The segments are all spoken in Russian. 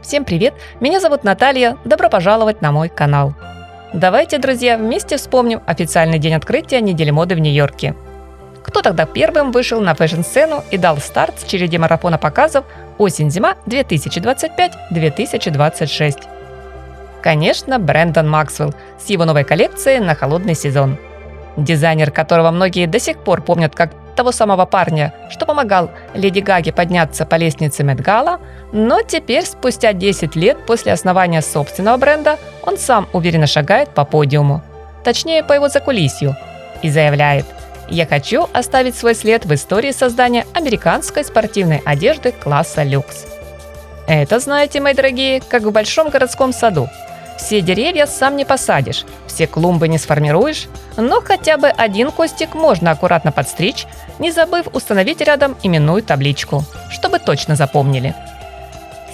Всем привет! Меня зовут Наталья, добро пожаловать на мой канал. Давайте, друзья, вместе вспомним официальный день открытия недели моды в Нью-Йорке. Кто тогда первым вышел на фэшн-сцену и дал старт череде марафона показов «Осень-зима 2025-2026»? Конечно, Брэндон Максвелл с его новой коллекцией на холодный сезон. Дизайнер, которого многие до сих пор помнят как того самого парня, что помогал Леди Гаге подняться по лестнице Мет-Гала, но теперь, спустя 10 лет после основания собственного бренда, он сам уверенно шагает по подиуму, точнее по его закулисью, и заявляет: «Я хочу оставить свой след в истории создания американской спортивной одежды класса люкс». Это, знаете, мои дорогие, как в большом городском саду. Все деревья сам не посадишь, все клумбы не сформируешь, но хотя бы один кустик можно аккуратно подстричь, не забыв установить рядом именную табличку, чтобы точно запомнили.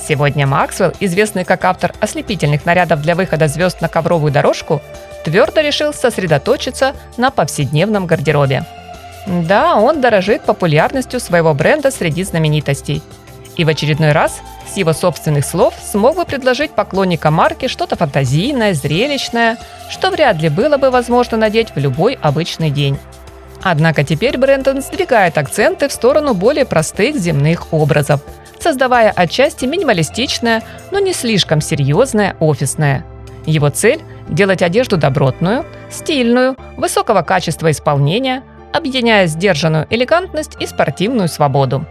Сегодня Максвелл, известный как автор ослепительных нарядов для выхода звезд на ковровую дорожку, твердо решил сосредоточиться на повседневном гардеробе. Да, он дорожит популярностью своего бренда среди знаменитостей. И в очередной раз, с его собственных слов, смог бы предложить поклонникам марки что-то фантазийное, зрелищное, что вряд ли было бы возможно надеть в любой обычный день. Однако теперь Брэндон сдвигает акценты в сторону более простых земных образов, создавая отчасти минималистичное, но не слишком серьезное офисное. Его цель – делать одежду добротную, стильную, высокого качества исполнения, объединяя сдержанную элегантность и спортивную свободу.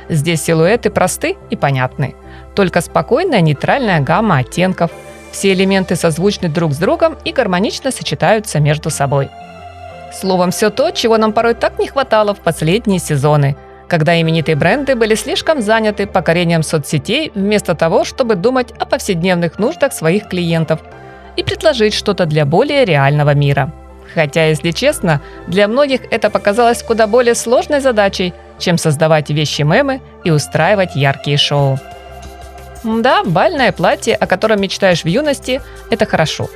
Здесь силуэты просты и понятны. Только спокойная нейтральная гамма оттенков. Все элементы созвучны друг с другом и гармонично сочетаются между собой. Словом, все то, чего нам порой так не хватало в последние сезоны, когда именитые бренды были слишком заняты покорением соцсетей вместо того, чтобы думать о повседневных нуждах своих клиентов и предложить что-то для более реального мира. Хотя, если честно, для многих это показалось куда более сложной задачей, чем создавать вещи-мемы и устраивать яркие шоу. Да, бальное платье, о котором мечтаешь в юности, это хорошо.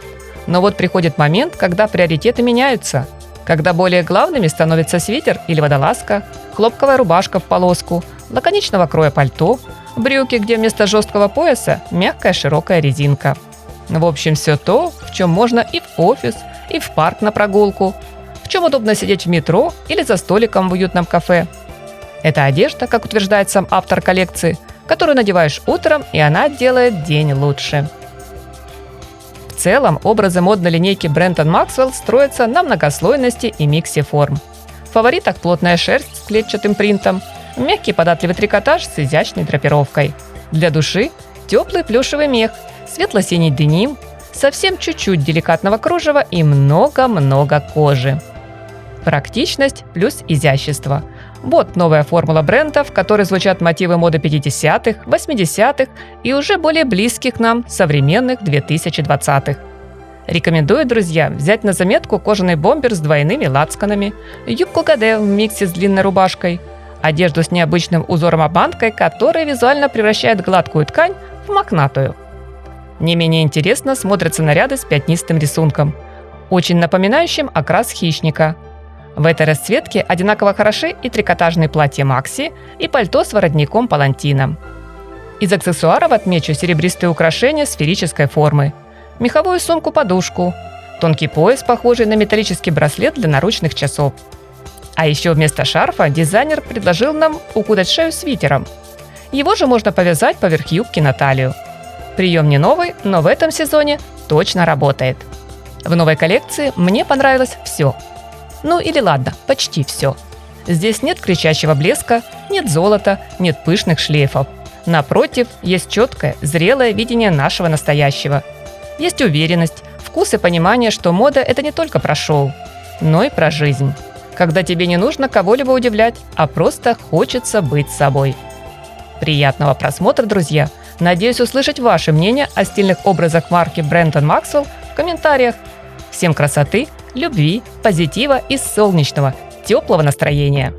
Но вот приходит момент, когда приоритеты меняются, когда более главными становятся свитер или водолазка, хлопковая рубашка в полоску, лаконичного кроя пальто, брюки, где вместо жесткого пояса мягкая широкая резинка. В общем, все то, в чем можно и в офис, и в парк на прогулку, в чем удобно сидеть в метро или за столиком в уютном кафе. Это одежда, как утверждает сам автор коллекции, которую надеваешь утром, и она делает день лучше. В целом, образы модной линейки Брэндон Максвелл строятся на многослойности и миксе форм. В фаворитах плотная шерсть с клетчатым принтом, мягкий податливый трикотаж с изящной драпировкой. Для души – теплый плюшевый мех, светло-синий деним, совсем чуть-чуть деликатного кружева и много-много кожи. Практичность плюс изящество. Вот новая формула бренда, в которой звучат мотивы моды 50-х, 80-х и уже более близких к нам современных 2020-х. Рекомендую, друзья, взять на заметку кожаный бомбер с двойными лацканами, юбку гаде в миксе с длинной рубашкой, одежду с необычным узором-обманкой, которая визуально превращает гладкую ткань в мохнатую. Не менее интересно смотрятся наряды с пятнистым рисунком, очень напоминающим окрас хищника. В этой расцветке одинаково хороши и трикотажные платья Макси, и пальто с воротником-палантином. Из аксессуаров отмечу серебристые украшения сферической формы, меховую сумку-подушку, тонкий пояс, похожий на металлический браслет для наручных часов. А еще вместо шарфа дизайнер предложил нам укутать шею свитером. Его же можно повязать поверх юбки на талию. Прием не новый, но в этом сезоне точно работает. В новой коллекции мне понравилось все. Ну или ладно, почти все. Здесь нет кричащего блеска, нет золота, нет пышных шлейфов. Напротив, есть четкое, зрелое видение нашего настоящего. Есть уверенность, вкус и понимание, что мода – это не только про шоу, но и про жизнь. Когда тебе не нужно кого-либо удивлять, а просто хочется быть собой. Приятного просмотра, друзья! Надеюсь услышать ваше мнение о стильных образах марки Брэндон Максвелл в комментариях. Всем красоты, любви, позитива и солнечного, теплого настроения!